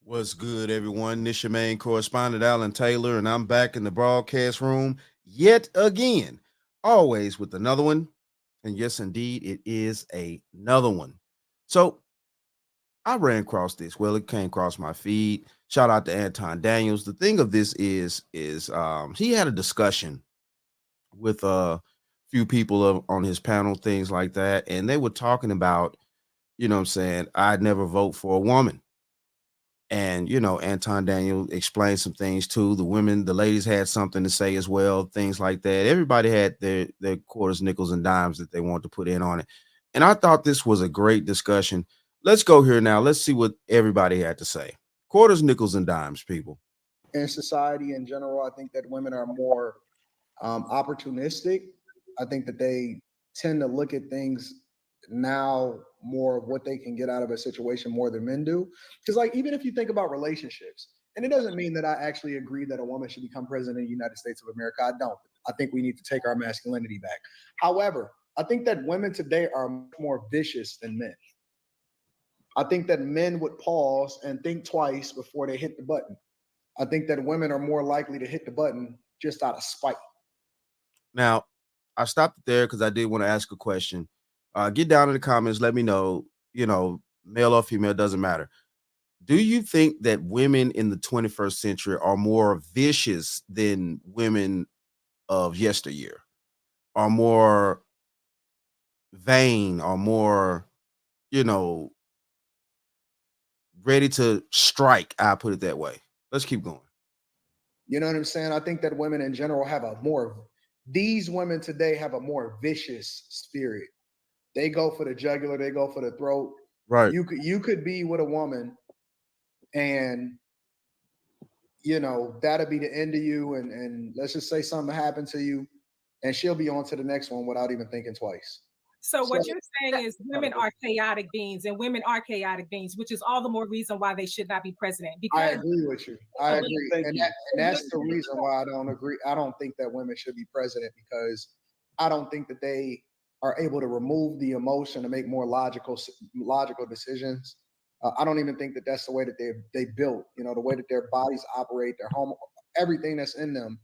What's good, everyone? This your main correspondent, Alan Taylor, and I'm back in the broadcast room yet again, always with another one. And yes, indeed, it is another one. So I ran across this. Well, it came across my feed. Shout out to Anton Daniels. The thing of this is he had a discussion with a few people on his panel, things like that, and they were talking about, what I'm saying, I'd never vote for a woman. And Anton Daniel explained some things too. The women, the ladies had something to say as well, things like that. Everybody had their quarters, nickels, and dimes that they wanted to put in on it. And I thought this was a great discussion. Let's go here now. Let's see what everybody had to say. Quarters, nickels, and dimes, people. In society in general, I think that women are more opportunistic. I think that they tend to look at things now more of what they can get out of a situation more than men do. Because, like, even if you think about relationships, and it doesn't mean that I actually agree that a woman should become president of the United States of America. I don't. I think we need to take our masculinity back. However, I think that women today are more vicious than men. I think that men would pause and think twice before they hit the button. I think that women are more likely to hit the button just out of spite. Now, I stopped it there because I did want to ask a question. Get down in the comments. Let me know, male or female, doesn't matter. Do you think that women in the 21st century are more vicious than women of yesteryear? Are more vain, are more, you know, ready to strike? I put it that way. Let's keep going. You know what I'm saying? I think that women in general have a more, these women today have a more vicious spirit. They go for the jugular, they go for the throat. Right. You could be with a woman and that'll be the end of you, and let's just say something happened to you and she'll be on to the next one without even thinking twice. So So what you're saying is women are chaotic beings and women are chaotic beings, which is all the more reason why they should not be president. I Because agree with you. I agree. Thank And, you. and that's the reason why I don't agree. I don't think that women should be president because I don't think that they are able to remove the emotion to make more logical decisions. I don't even think that that's the way that they built. The way that their bodies operate, their home, everything that's in them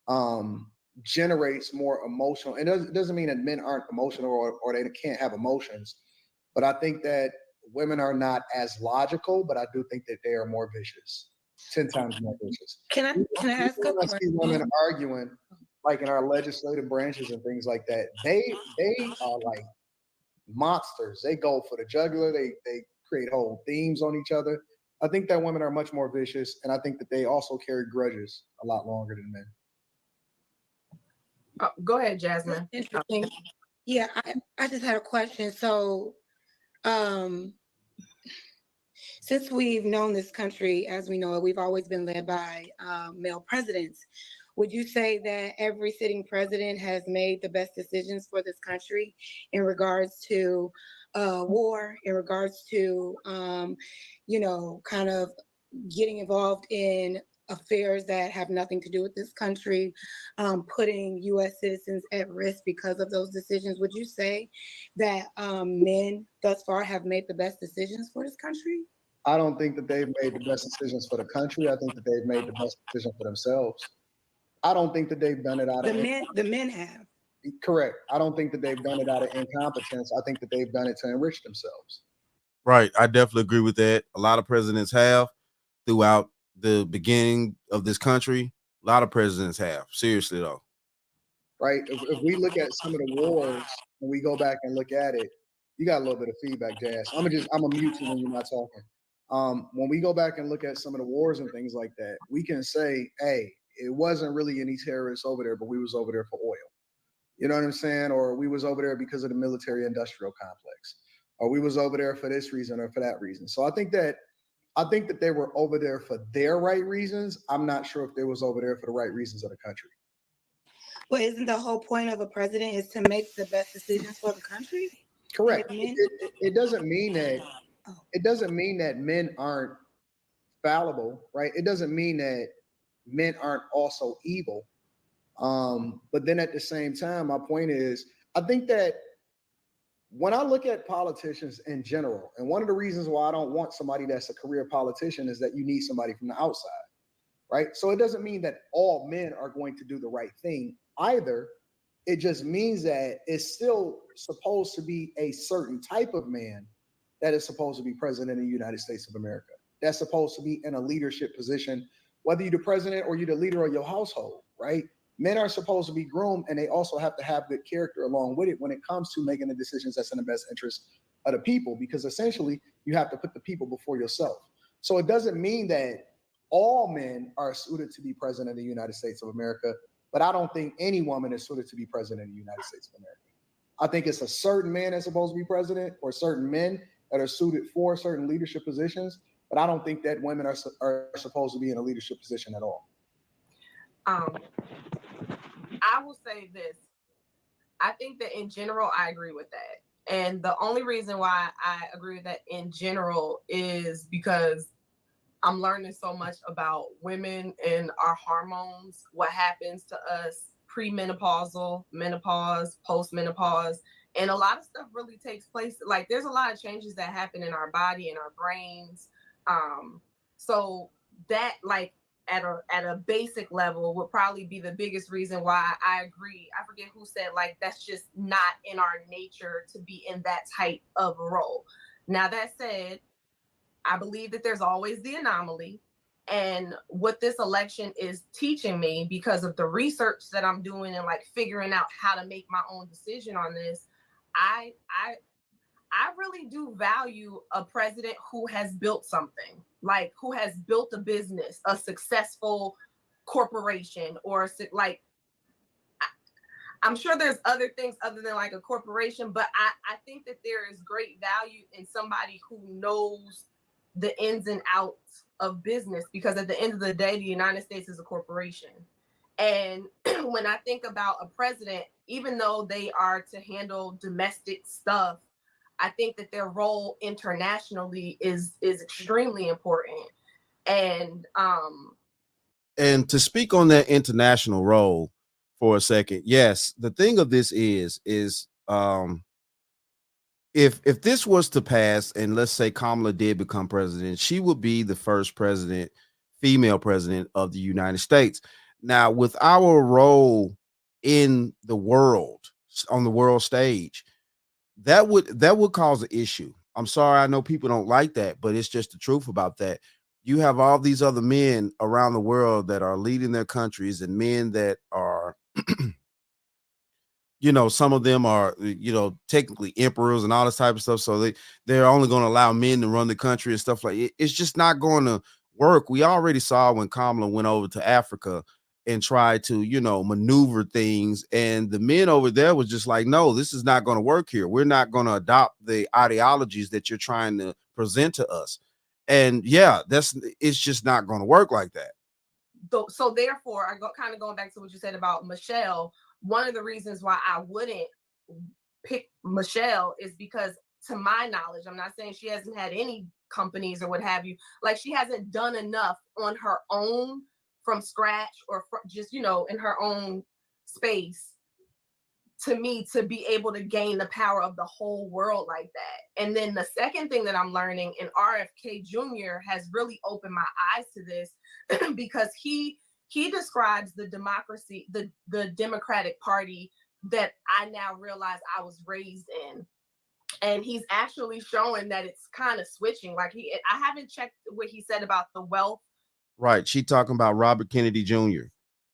um, generates more emotional. And it doesn't mean that men aren't emotional or they can't have emotions, but I think that women are not as logical, but I do think that they are more vicious, 10 times more vicious. Can I ask a When I see women question? arguing, like in our legislative branches and things like that, they are like monsters. They go for the jugular. They create whole themes on each other. I think that women are much more vicious, and I think that they also carry grudges a lot longer than men. Go ahead, Jasmine. Interesting. Yeah, I just had a question. So, um, since we've known this country as we know it, we've always been led by male presidents. Would you say that every sitting president has made the best decisions for this country in regards to war, in regards to, kind of getting involved in affairs that have nothing to do with this country, putting U.S. citizens at risk because of those decisions? Would you say that men thus far have made the best decisions for this country? I don't think that they've made the best decisions for the country. I think that they've made the best decision for themselves. I don't think that they've done it out of The men have. correct. I don't think that they've done it out of incompetence. I think that they've done it to enrich themselves. Right. I definitely agree with that. A lot of presidents have throughout the beginning of this country. A lot of presidents have. Seriously, though. Right? If we look at some of the wars and we go back and look at it, you got a little bit of feedback, Jazz. I'm a mute you when you're not talking. When we go back and look at some of the wars and things like that, we can say, hey, it wasn't really any terrorists over there, but we was over there for oil. You know what I'm saying? Or we was over there because of the military industrial complex. Or we was over there for this reason or for that reason. So I think that they were over there for their right reasons. I'm not sure if they was over there for the right reasons of the country. Well, isn't the whole point of a president is to make the best decisions for the country? Correct. Men? It doesn't mean that men aren't fallible, right? It doesn't mean that men aren't also evil. But then at the same time, my point is, I think that when I look at politicians in general, and one of the reasons why I don't want somebody that's a career politician is that you need somebody from the outside, right? So it doesn't mean that all men are going to do the right thing either. It just means that it's still supposed to be a certain type of man that is supposed to be president of the United States of America. That's supposed to be in a leadership position, whether you're the president or you're the leader of your household, right? Men are supposed to be groomed, and they also have to have good character along with it when it comes to making the decisions that's in the best interest of the people, because essentially you have to put the people before yourself. So it doesn't mean that all men are suited to be president of the United States of America, but I don't think any woman is suited to be president of the United States of America. I think it's a certain man that's supposed to be president, or certain men that are suited for certain leadership positions, but I don't think that women are supposed to be in a leadership position at all. I will say this. I think that in general, I agree with that. And the only reason why I agree with that in general is because I'm learning so much about women and our hormones, what happens to us premenopausal, menopause, postmenopause. And a lot of stuff really takes place. Like, there's a lot of changes that happen in our body and our brains. So that, like, at a basic level would probably be the biggest reason why I agree. I forget who said, like, that's just not in our nature to be in that type of a role. Now, that said, I believe that there's always the anomaly. And what this election is teaching me, because of the research that I'm doing and like figuring out how to make my own decision on this, I really do value a president who has built something, like who has built a business, a successful corporation, or like, I'm sure there's other things other than like a corporation, but I think that there is great value in somebody who knows the ins and outs of business, because at the end of the day, the United States is a corporation. And when I think about a president, even though they are to handle domestic stuff, I think that their role internationally is extremely important. And to speak on that international role for a second, yes, the thing of this is if this was to pass, and let's say Kamala did become president, she would be the first female president of the United States. Now, with our role in the world, on the world stage, that would cause an issue. I'm sorry, I know people don't like that, but it's just the truth about that. You have all these other men around the world that are leading their countries, and men that are some of them are, technically emperors and all this type of stuff. So they're only going to allow men to run the country and stuff like it. It's just not going to work. We already saw when Kamala went over to Africa and tried to, maneuver things. And the men over there was just like, no, this is not going to work here. We're not going to adopt the ideologies that you're trying to present to us. And yeah, it's just not going to work like that. So therefore, kind of going back to what you said about Michelle, one of the reasons why I wouldn't pick Michelle is because, to my knowledge, I'm not saying she hasn't had any companies or what have you, like she hasn't done enough on her own from scratch, or just, in her own space, to me, to be able to gain the power of the whole world like that. And then the second thing that I'm learning, and RFK Jr. has really opened my eyes to this, because he describes the democracy, the Democratic Party that I now realize I was raised in. And he's actually showing that it's kind of switching. Like I haven't checked what he said about the wealth. Right. She talking about Robert Kennedy Jr.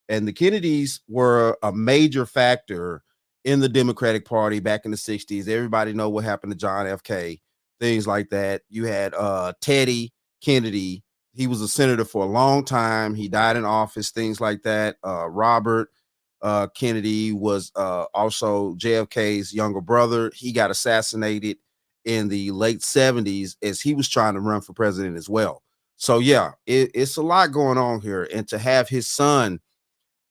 And the Kennedys were a major factor in the Democratic Party back in the 60s. Everybody know what happened to John F. K, things like that. You had Teddy Kennedy. He was a senator for a long time. He died in office, things like that. Robert Kennedy was also JFK's younger brother. He got assassinated in the late 70s as he was trying to run for president as well. So yeah, it's a lot going on here. And to have his son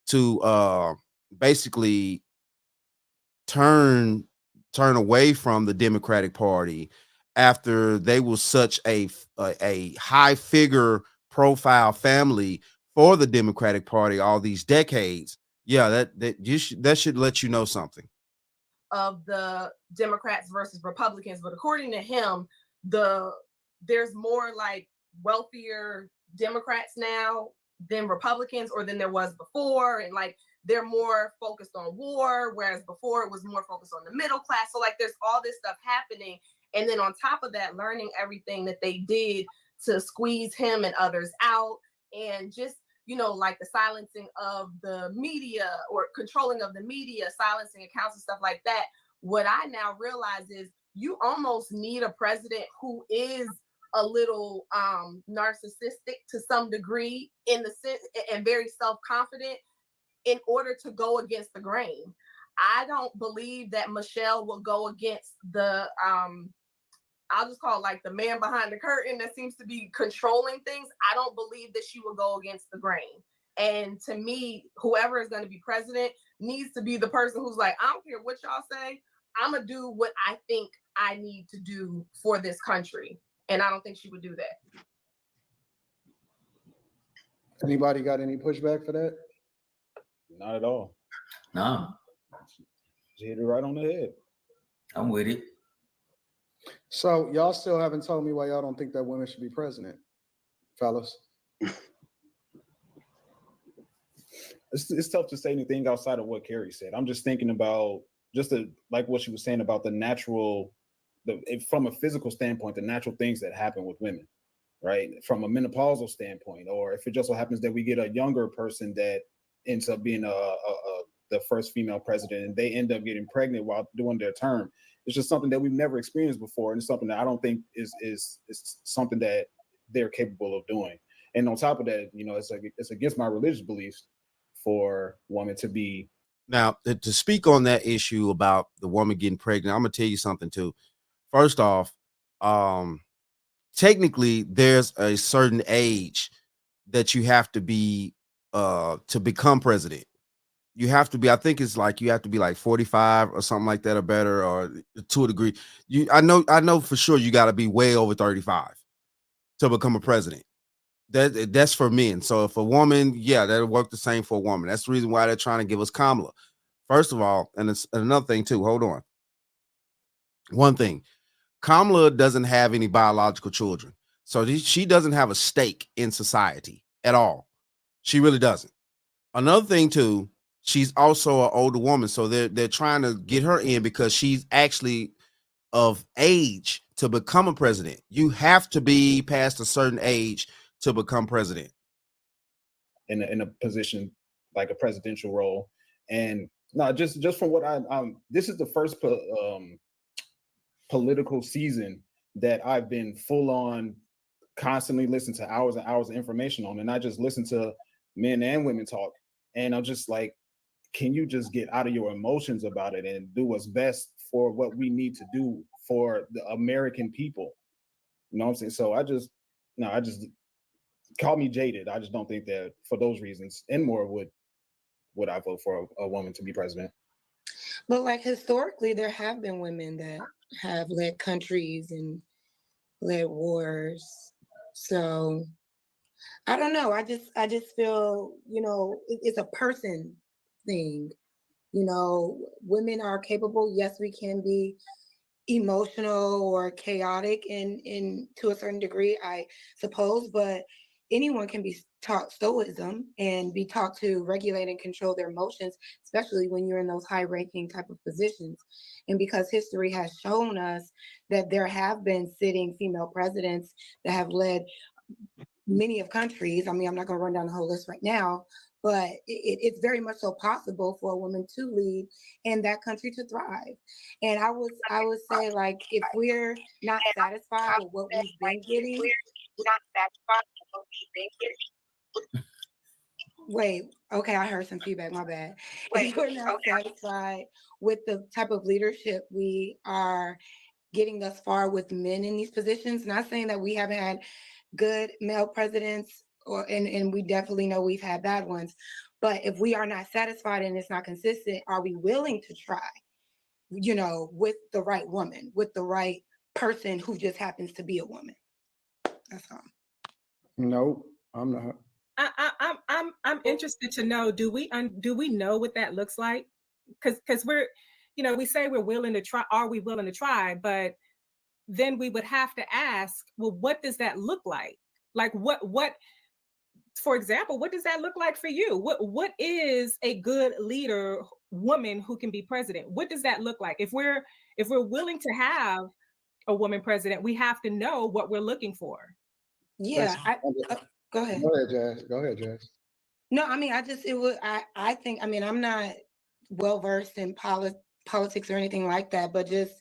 to basically turn away from the Democratic Party after they was such a high figure profile family for the Democratic Party all these decades. Yeah, that should let you know something. of the Democrats versus Republicans, but according to him, there's more like wealthier Democrats now than Republicans, or than there was before, and like they're more focused on war, whereas before it was more focused on the middle class. So like there's all this stuff happening, and then on top of that, learning everything that they did to squeeze him and others out, and just, you know, like the silencing of the media or controlling of the media, silencing accounts and stuff like that. What I now realize is you almost need a president who is a little narcissistic to some degree, in the sense, and very self-confident, in order to go against the grain. I don't believe that Michelle will go against the I'll just call it like the man behind the curtain that seems to be controlling things. I don't believe that she will go against the grain. And to me, whoever is going to be president needs to be the person who's like, I don't care what y'all say, I'm going to do what I think I need to do for this country. And I don't think she would do that. Anybody got any pushback for that? Not at all. No, She hit it right on the head. I'm with it. So y'all still haven't told me why y'all don't think that women should be president, fellas. It's tough to say anything outside of what Carrie said. I'm just thinking about like what she was saying about the natural, from a physical standpoint, the natural things that happen with women, right? From a menopausal standpoint, or if it just so happens that we get a younger person that ends up being the first female president, and they end up getting pregnant while doing their term. It's just something that we've never experienced before, and it's something that I don't think is something that they're capable of doing. And on top of that, you know, it's against my religious beliefs for women to be. Now, to speak on that issue about the woman getting pregnant, I'm gonna tell you something too. First off, technically, there's a certain age that you have to be to become president. You have to be, I think it's like you have to be like 45 or something like that, or better, or to a degree. I know for sure you got to be way over 35 to become a president. That's for men. So if a woman, yeah, that'll work the same for a woman. That's the reason why they're trying to give us Kamala. First of all, and it's another thing too. Hold on. One thing, Kamala doesn't have any biological children, so she doesn't have a stake in society at all. She really doesn't. Another thing too, she's also an older woman, so they're trying to get her in because she's actually of age to become a president. You have to be past a certain age to become president. In a position like a presidential role. And no, just from what this is the first political season that I've been full on constantly listening to hours and hours of information on, and I just listen to men and women talk. And I'm just like, can you just get out of your emotions about it and do what's best for what we need to do for the American people? You know what I'm saying? So I just call me jaded. I just don't think that for those reasons and more would I vote for a woman to be president. But like historically, there have been women that have led countries and led wars. So I don't know. I just feel, you know, it's a person thing. You know, women are capable. Yes, we can be emotional or chaotic in to a certain degree, I suppose, but anyone can be taught stoicism and be taught to regulate and control their emotions, especially when you're in those high-ranking type of positions. And because history has shown us that there have been sitting female presidents that have led many of countries. I mean, I'm not going to run down the whole list right now, but it's very much so possible for a woman to lead and that country to thrive. And I would say, like, if we're not satisfied with what we've been getting, wait, okay, I heard some feedback, my bad. If we're not satisfied with the type of leadership we are getting thus far with men in these positions, not saying that we haven't had good male presidents, and we definitely know we've had bad ones, but if we are not satisfied and it's not consistent, are we willing to try, you know, with the right woman, with the right person who just happens to be a woman? That's all. No, I'm not. I'm interested to know, do we know what that looks like? Because we say we're willing to try. Are we willing to try? But then we would have to ask, well, what does that look like? Like what, for example, what does that look like for you? What is a good leader woman who can be president? What does that look like? If we're willing to have a woman president, we have to know what we're looking for. Yeah, go ahead. Go ahead, Jazz. Go ahead, Jazz. No, I mean, I think, I mean, I'm not well versed in politics or anything like that, but just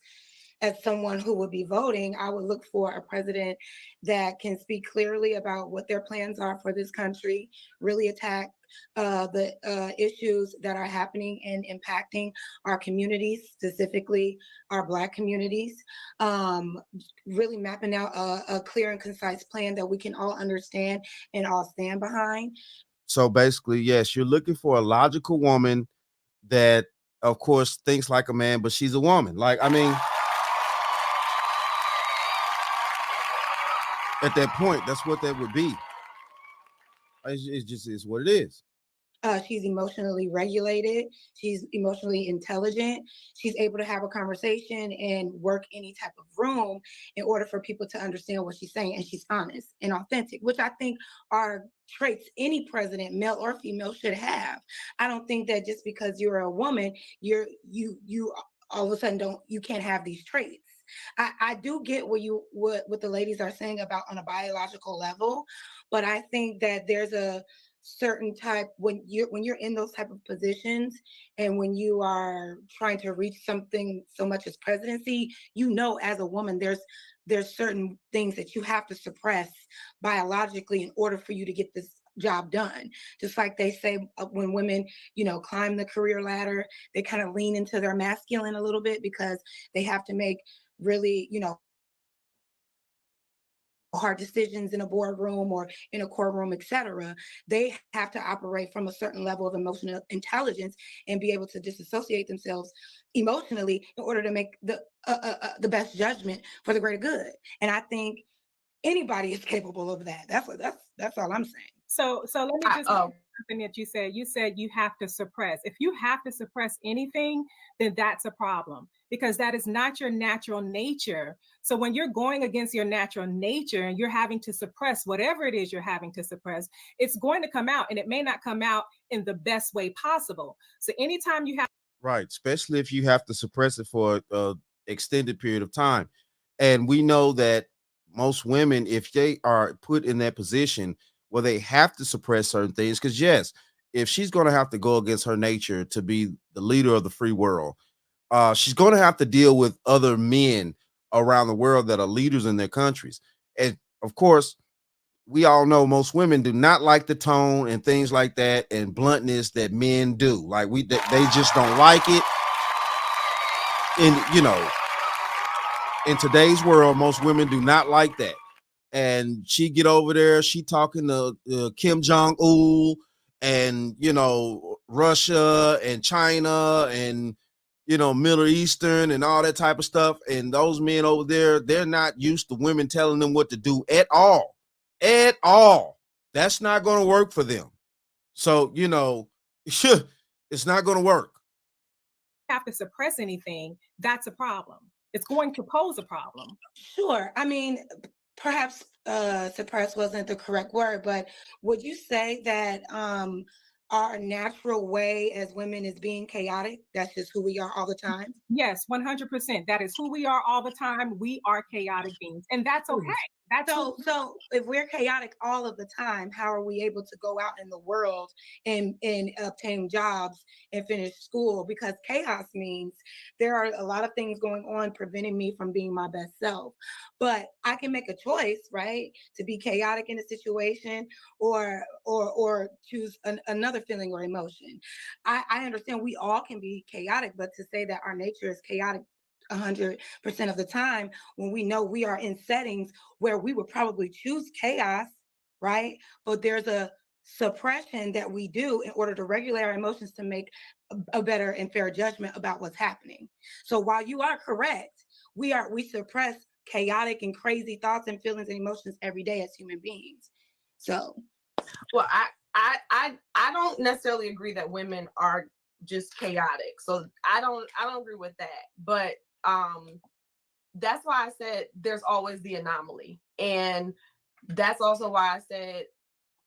as someone who would be voting, I would look for a president that can speak clearly about what their plans are for this country, really attack the issues that are happening and impacting our communities, specifically our Black communities, really mapping out a clear and concise plan that we can all understand and all stand behind. So basically, yes, you're looking for a logical woman that, of course, thinks like a man, but she's a woman. Like, I mean, at that point, that's what that would be. It just is what it is. She's emotionally regulated. She's emotionally intelligent. She's able to have a conversation and work any type of room in order for people to understand what she's saying. And she's honest and authentic, which I think are traits any president, male or female, should have. I don't think that just because you're a woman, you all of a sudden you can't have these traits. I do get what the ladies are saying about on a biological level, but I think that there's a certain type when you're in those type of positions and when you are trying to reach something so much as presidency, as a woman, there's certain things that you have to suppress biologically in order for you to get this job done. Just like they say when women, climb the career ladder, they kind of lean into their masculine a little bit because they have to make really, hard decisions in a boardroom or in a courtroom, etc. They have to operate from a certain level of emotional intelligence and be able to disassociate themselves emotionally in order to make the best judgment for the greater good. And I think anybody is capable of that. That's all I'm saying. So let me just something that you said. You said you have to suppress. If you have to suppress anything, then that's a problem because that is not your natural nature. So when you're going against your natural nature and you're having to suppress whatever it is you're having to suppress, it's going to come out, and it may not come out in the best way possible. So anytime you have right, especially if you have to suppress it for an extended period of time, and we know that most women, if they are put in that position where they have to suppress certain things, because yes, if she's going to have to go against her nature to be the leader of the free world, she's going to have to deal with other men around the world that are leaders in their countries. And of course, we all know most women do not like the tone and things like that and bluntness that men do. Like they just don't like it. And in today's world, most women do not like that. And she get over there, she talking to Kim Jong-un and, Russia and China and, Middle Eastern and all that type of stuff. And those men over there, they're not used to women telling them what to do at all. At all. That's not going to work for them. So, it's not going to work. Have to suppress anything, that's a problem. It's going to pose a problem. Sure. I mean, perhaps suppress wasn't the correct word, but would you say that our natural way as women is being chaotic? That's just who we are all the time? Yes, 100%. That is who we are all the time. We are chaotic beings, and that's okay. So if we're chaotic all of the time, how are we able to go out in the world and obtain jobs and finish school? Because chaos means there are a lot of things going on preventing me from being my best self. But I can make a choice, right, to be chaotic in a situation or choose another feeling or emotion. I understand we all can be chaotic, but to say that our nature is chaotic 100% of the time, when we know we are in settings where we would probably choose chaos, right? But there's a suppression that we do in order to regulate our emotions to make a better and fair judgment about what's happening. So while you are correct, we suppress chaotic and crazy thoughts and feelings and emotions every day as human beings. So, well, I don't necessarily agree that women are just chaotic. So I don't agree with that. But that's why I said there's always the anomaly. And that's also why I said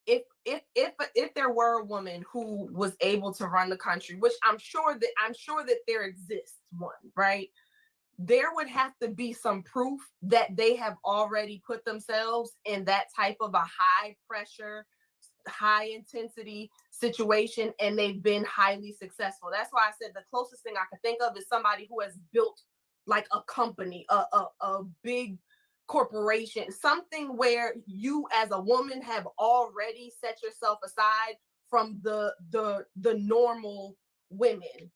if there were a woman who was able to run the country, which I'm sure that there exists one, right? There would have to be some proof that they have already put themselves in that type of a high pressure, high intensity situation, and they've been highly successful. That's why I said the closest thing I could think of is somebody who has built like a company, a big corporation, something where you as a woman have already set yourself aside from the normal women.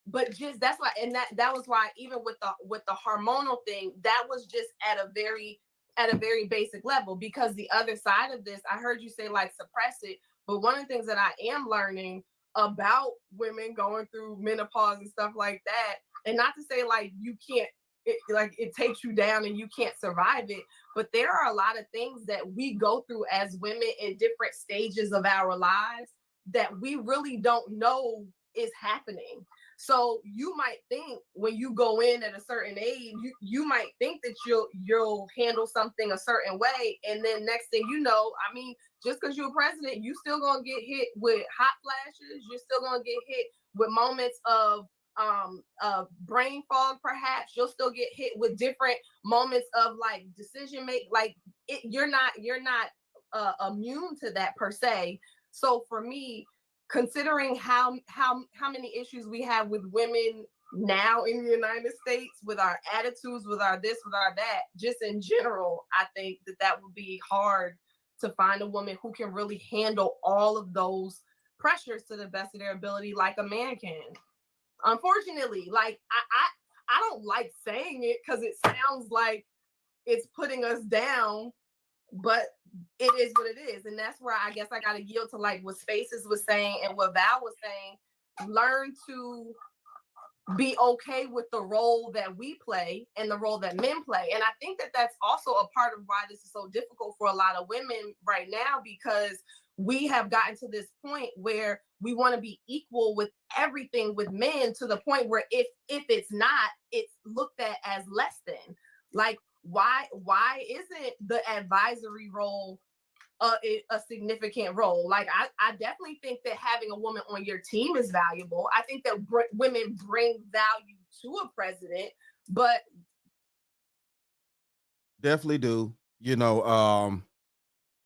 But just that's why, and that was why even with the hormonal thing, that was just at a very basic level. Because the other side of this, I heard you say like suppress it, but one of the things that I am learning about women going through menopause and stuff like that, and not to say like you can't, it takes you down and you can't survive it, but there are a lot of things that we go through as women in different stages of our lives that we really don't know is happening. So you might think when you go in at a certain age, you might think that you'll handle something a certain way, and then next thing you know, I mean, just because you're president, you still gonna get hit with hot flashes. You're still gonna get hit with moments of brain fog. Perhaps you'll still get hit with different moments of like decision make. Like you're not immune to that per se. So for me, considering how many issues we have with women now in the United States, with our attitudes, with our this, with our that, just in general, I think that would be hard to find a woman who can really handle all of those pressures to the best of their ability like a man can. Unfortunately, like I don't like saying it because it sounds like it's putting us down, but it is what it is. And that's where I guess I got to yield to like what Spaces was saying and what Val was saying. Learn to be okay with the role that we play and the role that men play. And I think that that's also a part of why this is so difficult for a lot of women right now, because we have gotten to this point where we want to be equal with everything with men, to the point where if it's not, it's looked at as less than. Like, why isn't the advisory role a significant role? Like, I definitely think that having a woman on your team is valuable. I think that women bring value to a president, but Definitely do.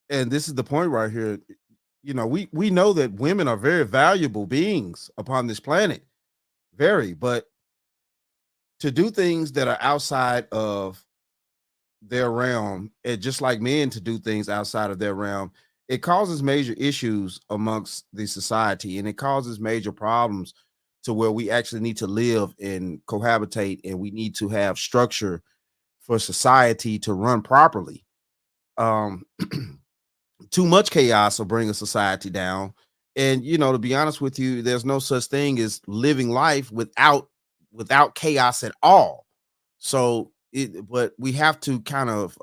And this is the point right here. We know that women are very valuable beings upon this planet. Very, but to do things that are outside of their realm, and just like men to do things outside of their realm, it causes major issues amongst the society, and it causes major problems to where we actually need to live and cohabitate, and we need to have structure for society to run properly. Too much chaos will bring a society down. And to be honest with you, there's no such thing as living life without chaos at all. So but we have to kind of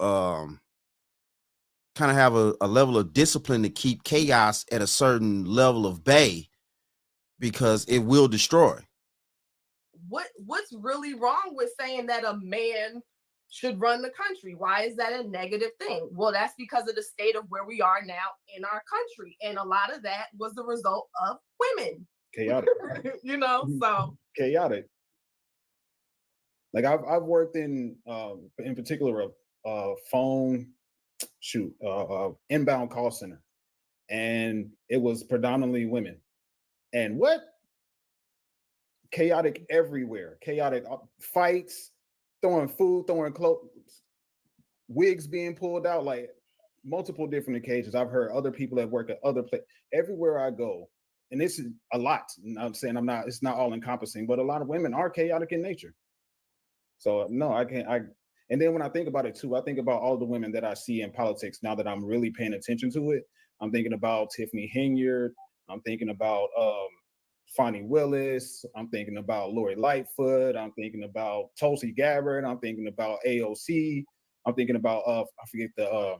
have a level of discipline to keep chaos at a certain level of bay, because it will destroy. What's really wrong with saying that a man should run the country? Why is that a negative thing? Well, that's because of the state of where we are now in our country, and a lot of that was the result of women. Chaotic. So chaotic. Like I've worked in particular a phone inbound call center, and it was predominantly women. And chaotic everywhere. Chaotic fights, throwing food, throwing clothes, wigs being pulled out, like multiple different occasions. I've heard other people that work at other places. Everywhere I go, and this is a lot. I'm saying it's not all encompassing, but a lot of women are chaotic in nature. So no, I can't. And then when I think about it too, I think about all the women that I see in politics now that I'm really paying attention to it. I'm thinking about Tiffany Henyard. I'm thinking about Fonnie Willis. I'm thinking about Lori Lightfoot. I'm thinking about Tulsi Gabbard. I'm thinking about AOC. I'm thinking about I forget the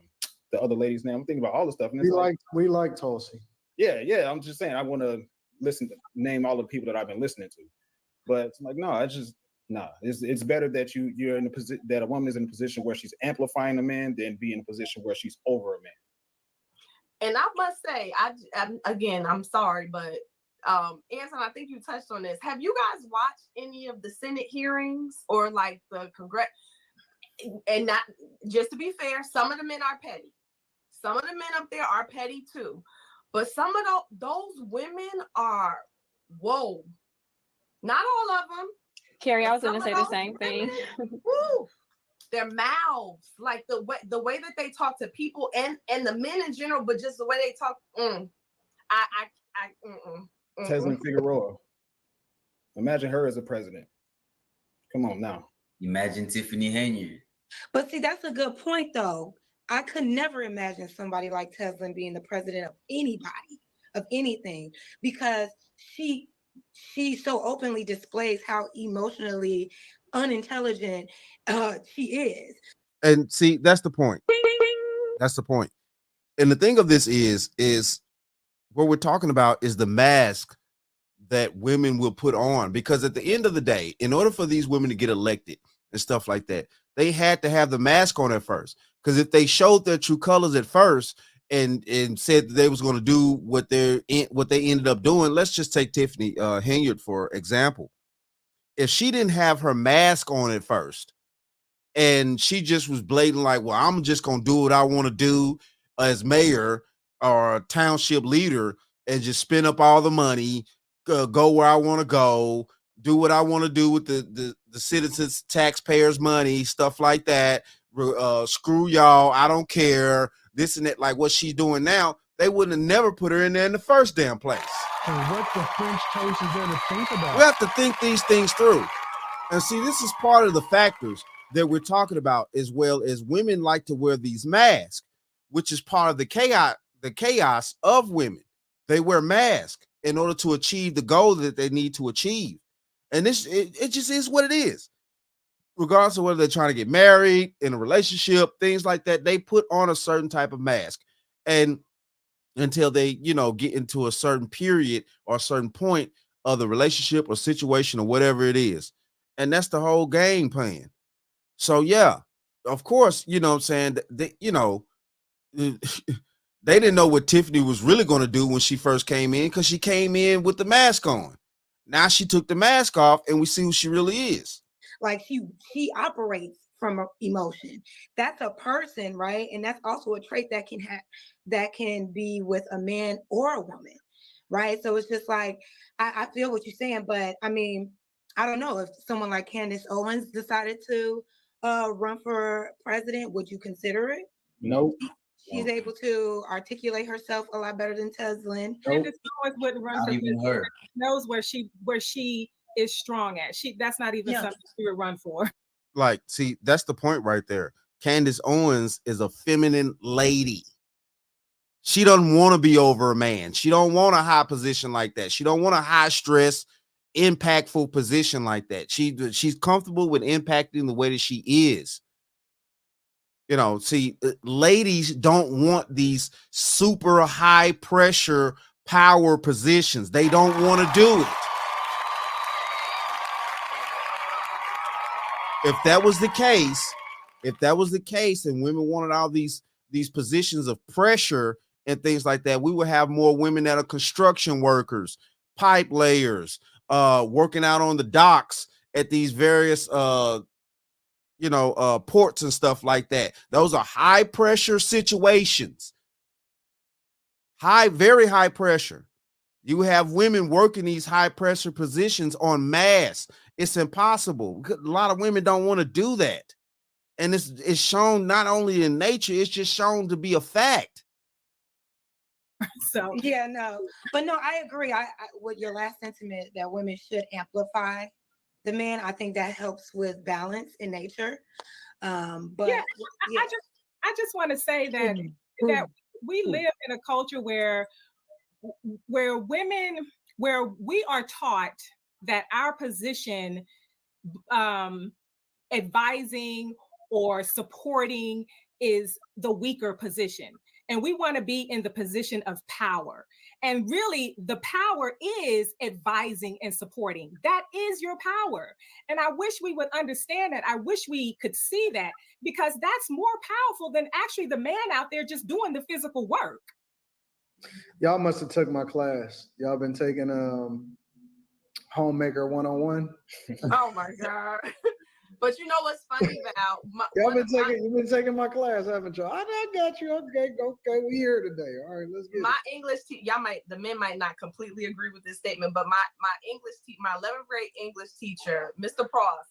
other lady's name. I'm thinking about all the stuff. And we like Tulsi. Yeah. I'm just saying I want to name all the people that I've been listening to. But it's like, no, it's better that you're in a position that a woman is in a position where she's amplifying a man than be in a position where she's over a man. And I must say, I'm sorry, but Anton, I think you touched on this. Have you guys watched any of the Senate hearings or like the Congress? And not just to be fair, some of the men are petty. Some of the men up there are petty too. But some of those women are, whoa. Not all of them. Carrie, I was Some going to of say the those same thing. women, woo, their mouths, like the way that they talk to people and the men in general, but just the way they talk. Tesla Figueroa. Imagine her as a president. Come on now. Imagine Tiffany Haynes. But see, that's a good point, though. I could never imagine somebody like Tesla being the president of anybody, of anything, because she so openly displays how emotionally unintelligent she is. And see, that's the point. That's the point. And the thing of this is what we're talking about is the mask that women will put on, because at the end of the day, in order for these women to get elected and stuff like that, they had to have the mask on at first. Because if they showed their true colors at first and said that they was going to do what they ended up doing, let's just take Tiffany Henyard for example. If she didn't have her mask on at first and she just was blatant like, well, I'm just going to do what I want to do as mayor or township leader and just spend up all the money, go where I want to go, do what I want to do with the citizens, taxpayers' money, stuff like that. Screw y'all, I don't care, this and that, like what she's doing now, they wouldn't have never put her in there in the first damn place. And what the French toast is there to think about? We have to think these things through. And see, this is part of the factors that we're talking about, as well as women like to wear these masks, which is part of the chaos of women. They wear masks in order to achieve the goal that they need to achieve. And it just is what it is. Regardless of whether they're trying to get married, in a relationship, things like that, they put on a certain type of mask. And until they, get into a certain period or a certain point of the relationship or situation or whatever it is. And that's the whole game plan. So, yeah, of course, you know what I'm saying? They didn't know what Tiffany was really going to do when she first came in, because she came in with the mask on. Now she took the mask off and we see who she really is. Like she operates from emotion. That's a person, right? And that's also a trait that can be with a man or a woman, right? So it's just like, I feel what you're saying, but I mean, I don't know if someone like Candace Owens decided to run for president, would you consider it? Nope. She's able to articulate herself a lot better than Tesla. Candace Owens wouldn't run Not for even president. her. She knows where she is strong at. That's not even something she would run for. Like, see, that's the point right there. Candace Owens is a feminine lady. She doesn't want to be over a man. She don't want a high position like that. She don't want a high stress, impactful position like that. She's comfortable with impacting the way that she is. See, ladies don't want these super high pressure power positions. They don't want to do it. If that was the case and women wanted all these positions of pressure and things like that, we would have more women that are construction workers, pipe layers, working out on the docks at these various ports and stuff like that. Those are high pressure situations. Very high pressure. You have women working these high pressure positions on mass. It's impossible. A lot of women don't want to do that. And it's shown not only in nature, it's just shown to be a fact. So yeah, no, but no, I agree. I with your last sentiment that women should amplify the man. I think that helps with balance in nature. But yeah. I just want to say that we live in a culture where we are taught that our position, advising or supporting, is the weaker position. and we want to be in the position of power. And really, the power is advising and supporting. That is your power. And I wish we would understand that. I wish we could see that, because that's more powerful than actually the man out there just doing the physical work. Y'all must have took my class. Y'all been taking Homemaker 101. Oh my God. But you know what's funny about You've been taking my class, haven't y'all? I got you. Okay, we here today. All right, let's get my it. English the men might not completely agree with this statement, but my 11th grade English teacher, Mr. Pross,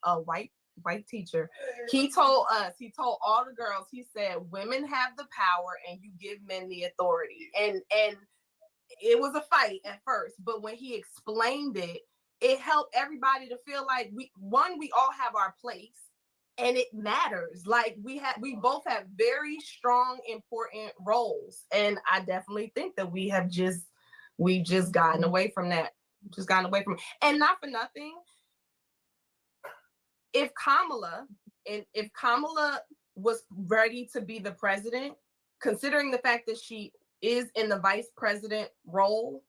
a white teacher, he told all the girls, he said, women have the power and you give men the authority. And it was a fight at first, but when he explained it, it helped everybody to feel like we all have our place and it matters. Like we both have very strong, important roles. And I definitely think that we've just gotten away from that. And not for nothing, if Kamala was ready to be the president, considering the fact that she is in the vice president role,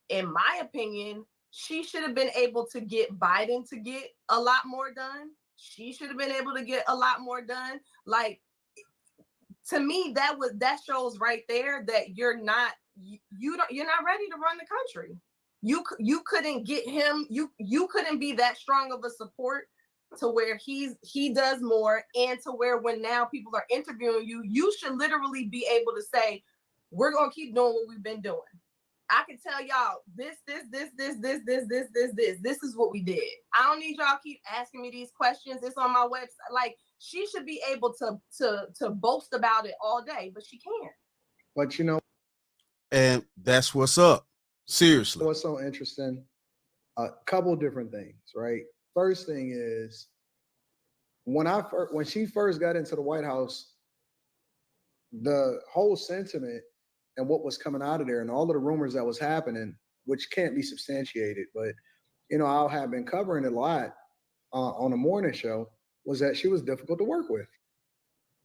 in my opinion, she should have been able to get Biden to get a lot more done. She should have been able to get a lot more done. Like, to me, that shows right there that you're not ready to run the country. You couldn't get him. You couldn't be that strong of a support to where he does more, and to where when now people are interviewing you, you should literally be able to say, we're gonna keep doing what we've been doing. I can tell y'all this is what we did. I don't need y'all keep asking me these questions. It's on my website. Like, she should be able to boast about it all day, but she can't. But you know, and that's what's up. Seriously. what's so interesting? A couple different things, right? First thing is when she first got into the White House, the whole sentiment and what was coming out of there and all of the rumors that was happening, which can't be substantiated, but I have been covering it a lot on a morning show, was that she was difficult to work with,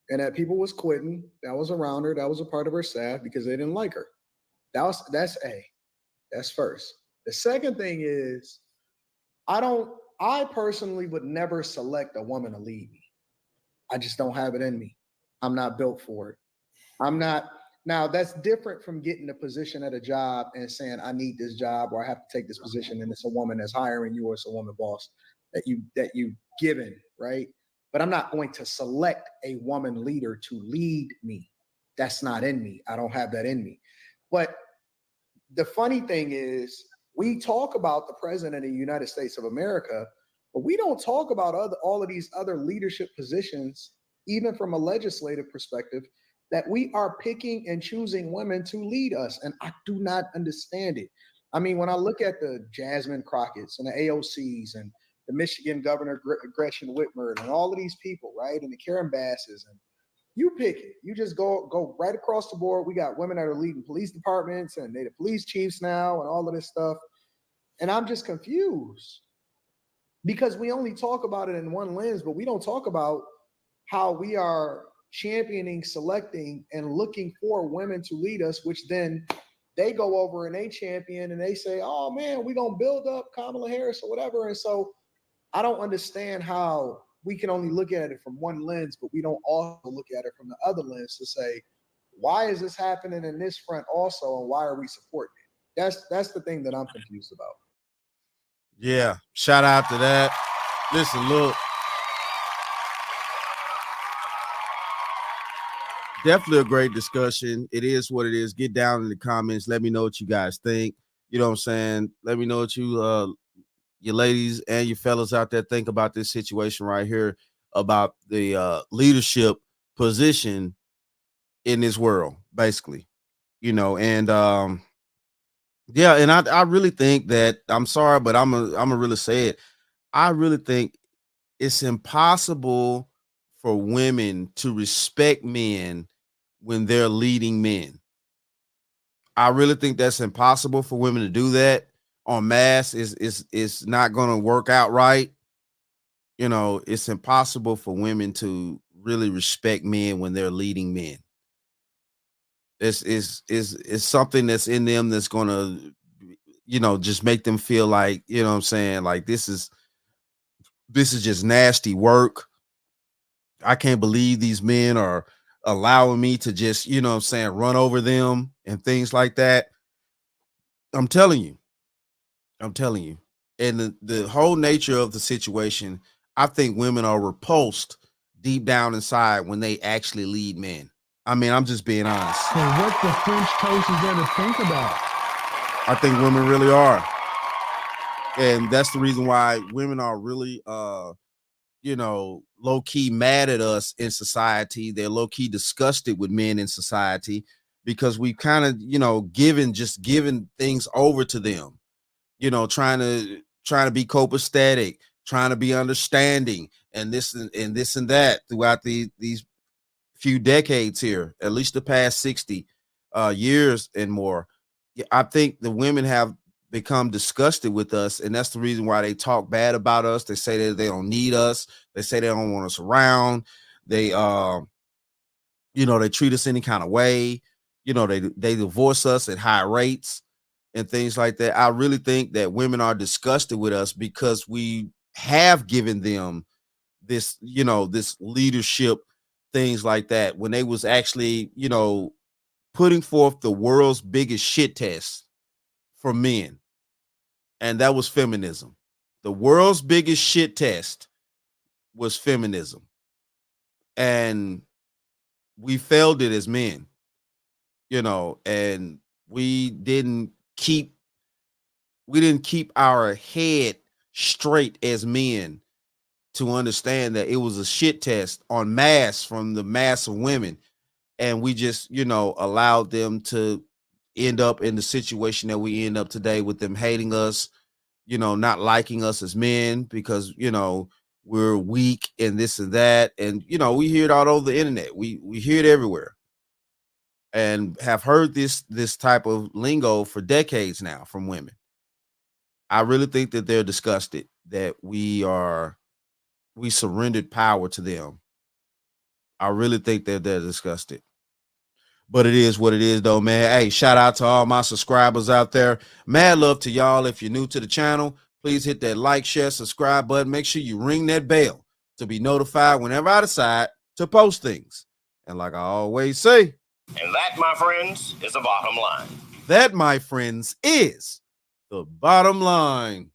and that people was quitting that was around her, that was a part of her staff, because they didn't like her. That's first. The second thing is, I personally would never select a woman to lead me. I just don't have it in me. I'm not built for it. I'm not. Now, that's different from getting a position at a job and saying, I need this job, or I have to take this position, and it's a woman that's hiring you, or it's a woman boss that you given, right? But I'm not going to select a woman leader to lead me. That's not in me. I don't have that in me. But the funny thing is, we talk about the president of the United States of America, but we don't talk about all of these other leadership positions, even from a legislative perspective, that we are picking and choosing women to lead us. And I do not understand it. I mean, when I look at the Jasmine Crockett's and the AOCs and the Michigan Governor Gretchen Whitmer and all of these people, right? And the Karen Basses, and you pick it. You just go right across the board. We got women that are leading police departments, and they're the police chiefs now, and all of this stuff. And I'm just confused because we only talk about it in one lens, but we don't talk about how we are championing, selecting, and looking for women to lead us, which then they go over and they champion and they say, oh man, we're going to build up Kamala Harris or whatever. And so I don't understand how we can only look at it from one lens, but we don't also look at it from the other lens to say, why is this happening in this front also, and why are we supporting it? That's the thing that I'm confused about. Yeah, shout out to that. Listen, look, definitely a great discussion. It is what it is. Get down in the comments. Let me know what you guys think. You know what I'm saying? Let me know what your ladies and your fellas out there think about this situation right here, about the leadership position in this world, basically. And yeah, and I really think that, I'm sorry, but I'm gonna really say it. I really think it's impossible for women to respect men when they're leading men. I really think that's impossible for women to do that en masse. It's not going to work out right. It's impossible for women to really respect men when they're leading men. Is something that's in them that's gonna, just make them feel like, what I'm saying, like this is just nasty work. I can't believe these men are allowing me to just, what I'm saying, run over them and things like that. I'm telling you. I'm telling you. And the whole nature of the situation, I think women are repulsed deep down inside when they actually lead men. I mean, I'm just being honest. So what the French toast is there to think about? I think women really are. And that's the reason why women are really low-key mad at us in society. They're low-key disgusted with men in society because we've kind of, given things over to them, trying to be copacetic, trying to be understanding, and this and that throughout these few decades here, at least the past 60 years and more. I think the women have become disgusted with us, and that's the reason why they talk bad about us. They say that they don't need us. They say they don't want us around. They they treat us any kind of way. They divorce us at high rates and things like that. I really think that women are disgusted with us because we have given them this, this leadership, things like that, when they was actually, putting forth the world's biggest shit test for men. And that was feminism. The world's biggest shit test was feminism. And we failed it as men, and we didn't keep our head straight as men to understand that it was a shit test on mass from the mass of women. And we just, allowed them to end up in the situation that we end up today, with them hating us, not liking us as men because, we're weak and this and that. And, we hear it all over the internet. We hear it everywhere and have heard this type of lingo for decades now from women. I really think that they're disgusted that we surrendered power to them. I really think that they're disgusted. But it is what it is, though, man. Hey, shout out to all my subscribers out there. Mad love to y'all. If you're new to the channel, please hit that like, share, subscribe button. Make sure you ring that bell to be notified whenever I decide to post things. And like I always say, and that, my friends, is the bottom line. That, my friends, is the bottom line.